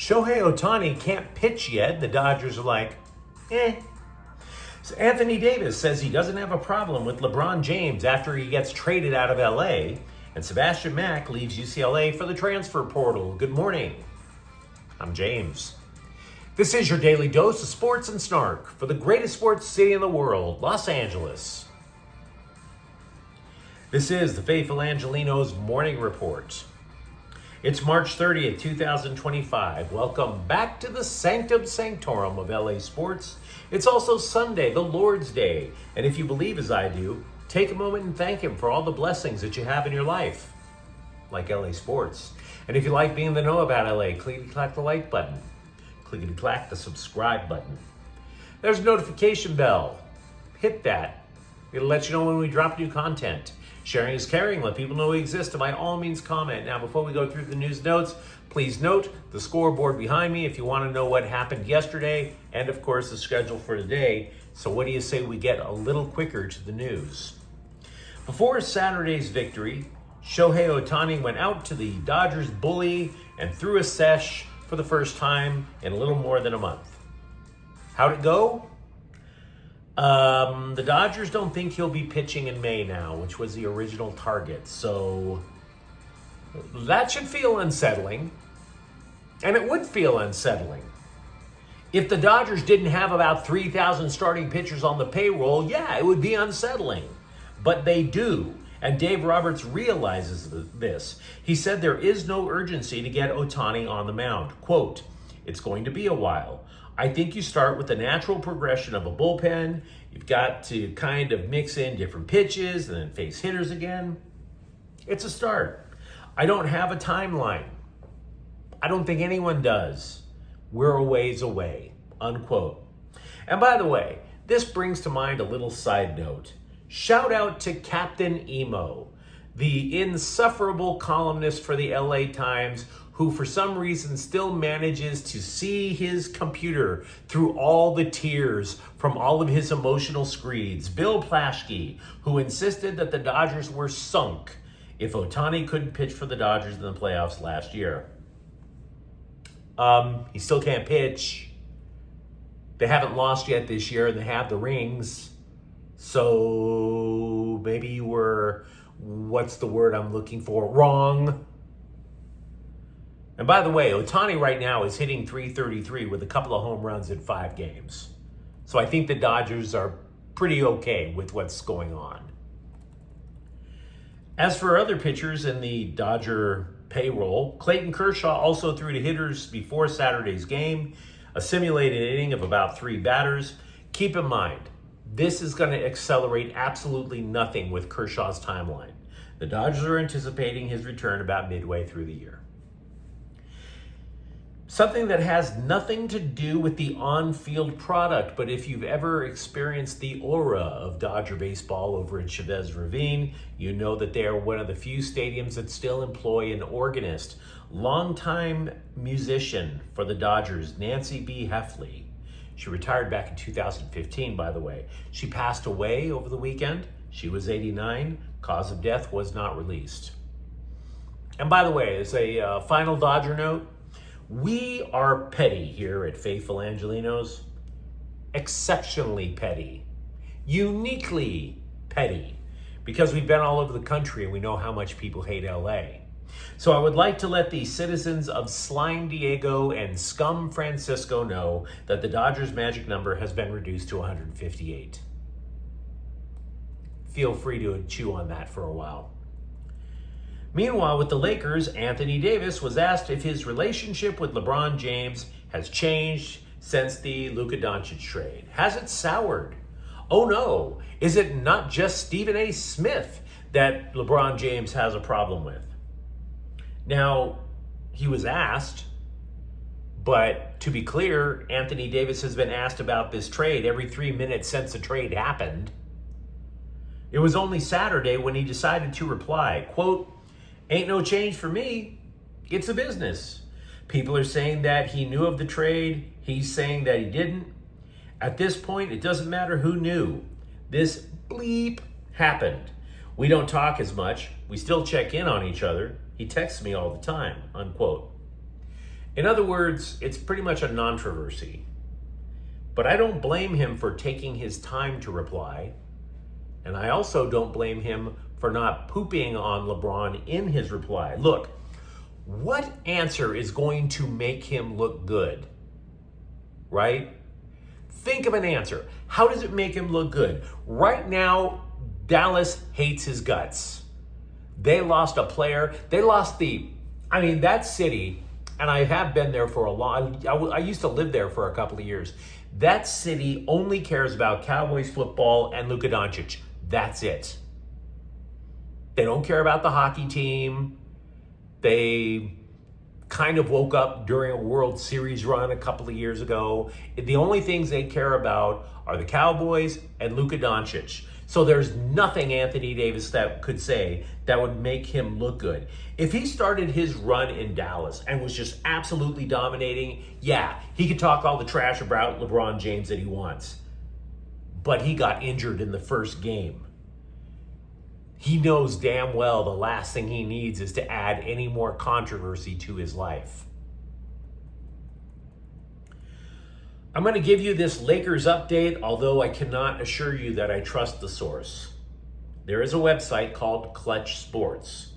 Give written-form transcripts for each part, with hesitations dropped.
Shohei Ohtani can't pitch yet. The Dodgers are like, eh. So Anthony Davis says he doesn't have a problem with LeBron James after he gets traded out of LA. And Sebastian Mack leaves UCLA for the transfer portal. Good morning. I'm James. This is your daily dose of sports and snark for the greatest sports city in the world, Los Angeles. This is the Faithful Angelenos Morning Report. It's March 30th, 2025. Welcome back to the Sanctum Sanctorum of LA sports. It's also Sunday, the Lord's Day. And if you believe as I do, take a moment and thank Him for all the blessings that you have in your life, like LA sports. And if you like being in the know about LA, clickety-clack the like button. Clickety-clack the subscribe button. There's a notification bell. Hit that. It'll let you know when we drop new content. Sharing is caring. Let people know we exist. And by all means, comment. Now, before we go through the news notes, please note the scoreboard behind me if you want to know what happened yesterday and, of course, the schedule for today. So what do you say we get a little quicker to the news? Before Saturday's victory, Shohei Ohtani went out to the Dodgers bully and threw a sesh for the first time in a little more than a month. How'd it go? The Dodgers don't think he'll be pitching in May now, which was the original target. So that should feel unsettling. And it would feel unsettling. If the Dodgers didn't have about 3,000 starting pitchers on the payroll, yeah, it would be unsettling. But they do. And Dave Roberts realizes this. He said there is no urgency to get Ohtani on the mound. Quote, "It's going to be a while. I think you start with the natural progression of a bullpen. You've got to kind of mix in different pitches and then face hitters again. It's a start. I don't have a timeline. I don't think anyone does. We're a ways away," unquote. And by the way, this brings to mind a little side note. Shout out to Captain Emo, the insufferable columnist for the LA Times, who for some reason still manages to see his computer through all the tears from all of his emotional screeds. Bill Plaschke, who insisted that the Dodgers were sunk if Ohtani couldn't pitch for the Dodgers in the playoffs last year. He still can't pitch. They haven't lost yet this year, and they have the rings. So maybe you were, what's the word I'm looking for? Wrong. And by the way, Ohtani right now is hitting .333 with a couple of home runs in 5 games. So I think the Dodgers are pretty okay with what's going on. As for other pitchers in the Dodger payroll, Clayton Kershaw also threw to hitters before Saturday's game, a simulated inning of about 3 batters. Keep in mind, this is going to accelerate absolutely nothing with Kershaw's timeline. The Dodgers are anticipating his return about midway through the year. Something that has nothing to do with the on-field product, but if you've ever experienced the aura of Dodger baseball over at Chavez Ravine, you know that they are one of the few stadiums that still employ an organist. Longtime musician for the Dodgers, Nancy B. Heffley. She retired back in 2015, by the way. She passed away over the weekend. She was 89. Cause of death was not released. And by the way, as a final Dodger note, we are petty here at Faithful Angelenos. Exceptionally petty. Uniquely petty. Because we've been all over the country and we know how much people hate LA. So I would like to let the citizens of Slime Diego and Scum Francisco know that the Dodgers' magic number has been reduced to 158. Feel free to chew on that for a while. Meanwhile, with the Lakers, Anthony Davis was asked if his relationship with LeBron James has changed since the Luka Doncic trade. Has it soured? Oh no, is it not just Stephen A. Smith that LeBron James has a problem with? Now, he was asked, but to be clear, Anthony Davis has been asked about this trade every 3 minutes since the trade happened. It was only Saturday when he decided to reply, quote, "Ain't no change for me. It's a business. People are saying that he knew of the trade. He's saying that he didn't. At this point, it doesn't matter who knew. This bleep happened. We don't talk as much. We still check in on each other. He texts me all the time," unquote. In other words, it's pretty much a controversy. But I don't blame him for taking his time to reply. And I also don't blame him for not pooping on LeBron in his reply. Look, what answer is going to make him look good? Right? Think of an answer. How does it make him look good? Right now, Dallas hates his guts. They lost a player. They lost that city, and I have been there for a long, I used to live there for a couple of years. That city only cares about Cowboys football and Luka Doncic. That's it. They don't care about the hockey team. They kind of woke up during a World Series run a couple of years ago. The only things they care about are the Cowboys and Luka Doncic. So there's nothing Anthony Davis that could say that would make him look good. If he started his run in Dallas and was just absolutely dominating, yeah, he could talk all the trash about LeBron James that he wants. But he got injured in the first game. He knows damn well the last thing he needs is to add any more controversy to his life. I'm going to give you this Lakers update, although I cannot assure you that I trust the source. There is a website called Clutch Sports.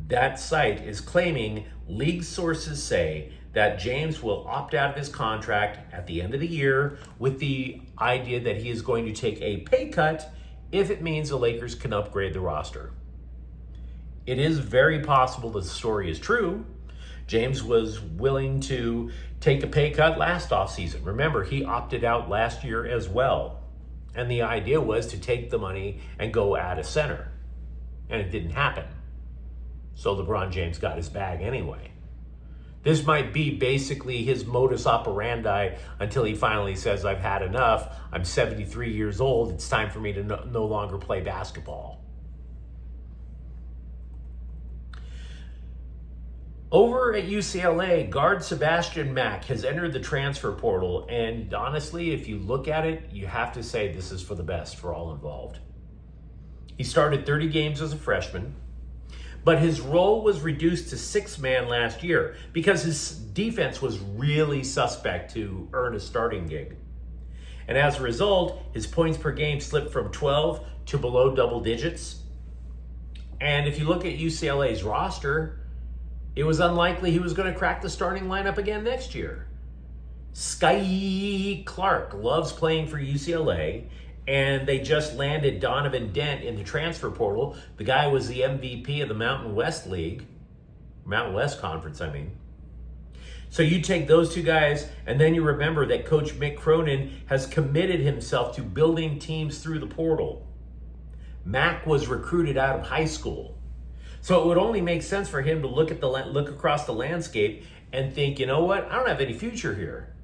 That site is claiming league sources say that James will opt out of his contract at the end of the year with the idea that he is going to take a pay cut if it means the Lakers can upgrade the roster. It is very possible the story is true. James was willing to take a pay cut last offseason. Remember, he opted out last year as well. And the idea was to take the money and go add a center. And it didn't happen. So LeBron James got his bag anyway. This might be basically his modus operandi until he finally says, I've had enough. I'm 73 years old. It's time for me to no longer play basketball. Over at UCLA, guard Sebastian Mack has entered the transfer portal. And honestly, if you look at it, you have to say this is for the best for all involved. He started 30 games as a freshman. But his role was reduced to 6-man last year because his defense was really suspect to earn a starting gig. And as a result, his points per game slipped from 12 to below double digits. And if you look at UCLA's roster, it was unlikely he was going to crack the starting lineup again next year. Sky Clark loves playing for UCLA. And they just landed Donovan Dent in the transfer portal. The guy was the MVP of the Mountain West League. Mountain West Conference, I mean. So you take those two guys, and then you remember that Coach Mick Cronin has committed himself to building teams through the portal. Mack was recruited out of high school. So it would only make sense for him to look across the landscape and think, you know what? I don't have any future here.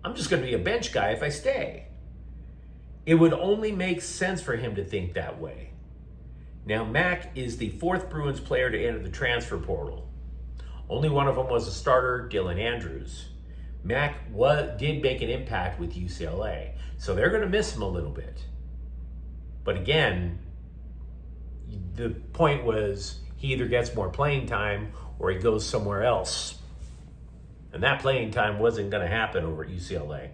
I'm just going to be a bench guy if I stay. It would only make sense for him to think that way. Now, Mack is the 4th Bruins player to enter the transfer portal. Only one of them was a starter, Dylan Andrews. Mack did make an impact with UCLA, so they're going to miss him a little bit. But again, the point was he either gets more playing time or he goes somewhere else. And that playing time wasn't going to happen over at UCLA.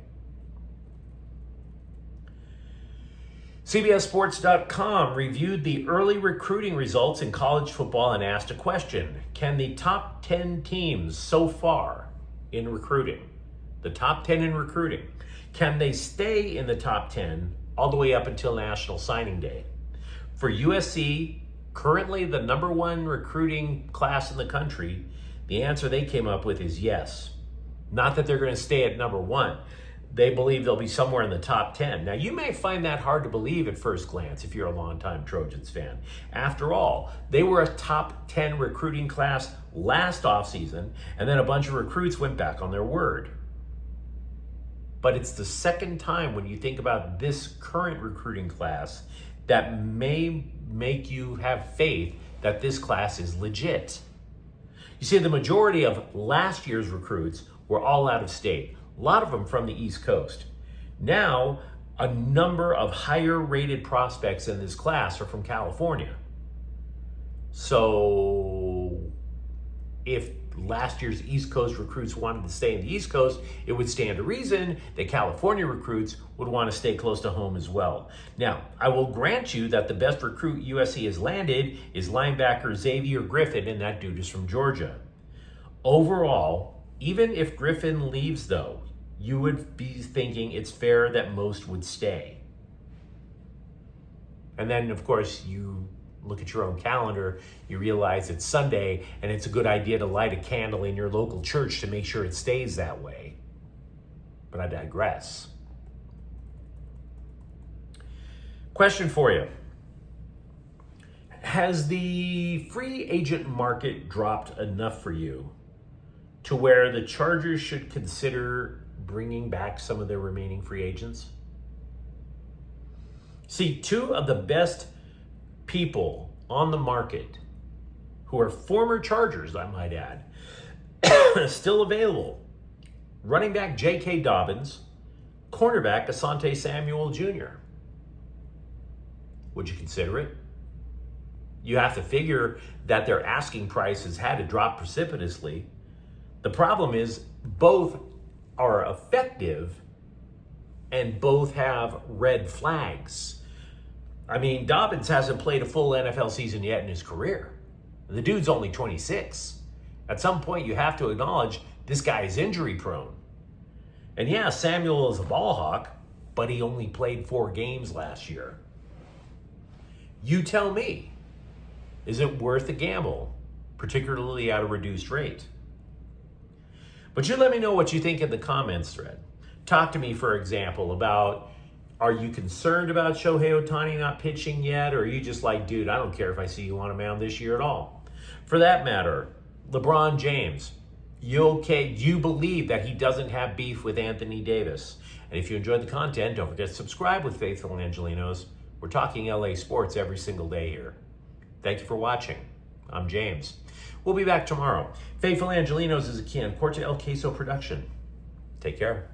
CBSSports.com reviewed the early recruiting results in college football and asked a question. Can the top 10 teams so far in recruiting, the top 10 in recruiting, can they stay in the top 10 all the way up until National Signing Day? For USC, currently the number 1 recruiting class in the country, the answer they came up with is yes. Not that they're going to stay at number 1. They believe they'll be somewhere in the top 10. Now, you may find that hard to believe at first glance if you're a longtime Trojans fan. After all, they were a top 10 recruiting class last offseason, and then a bunch of recruits went back on their word. But it's the second time when you think about this current recruiting class that may make you have faith that this class is legit. You see, the majority of last year's recruits were all out of state. A lot of them from the East Coast. Now, a number of higher rated prospects in this class are from California. So if last year's East Coast recruits wanted to stay in the East Coast, it would stand to reason that California recruits would want to stay close to home as well. Now, I will grant you that the best recruit USC has landed is linebacker Xavier Griffin, and that dude is from Georgia. Overall, even if Griffin leaves, though, you would be thinking it's fair that most would stay. And then, of course, you look at your own calendar, you realize it's Sunday, and it's a good idea to light a candle in your local church to make sure it stays that way. But I digress. Question for you. Has the free agent market dropped enough for you to where the Chargers should consider bringing back some of their remaining free agents? See, two of the best people on the market who are former Chargers, I might add, still available. Running back J.K. Dobbins, cornerback Asante Samuel Jr. Would you consider it? You have to figure that their asking price has had to drop precipitously. The problem is both are effective and both have red flags. I mean, Dobbins hasn't played a full NFL season yet in his career. The dude's only 26. At some point, you have to acknowledge this guy is injury prone. And yeah, Samuel is a ball hawk, but he only played 4 games last year. You tell me, is it worth the gamble, particularly at a reduced rate? But you let me know what you think in the comments thread. Talk to me, for example, about, are you concerned about Shohei Ohtani not pitching yet? Or are you just like, dude, I don't care if I see you on a mound this year at all? For that matter, LeBron James, you okay? Do you believe that he doesn't have beef with Anthony Davis? And if you enjoyed the content, don't forget to subscribe with Faithful Angelenos. We're talking LA sports every single day here. Thank you for watching. I'm James. We'll be back tomorrow. Faithful Angelenos is a Corte El Queso production. Take care.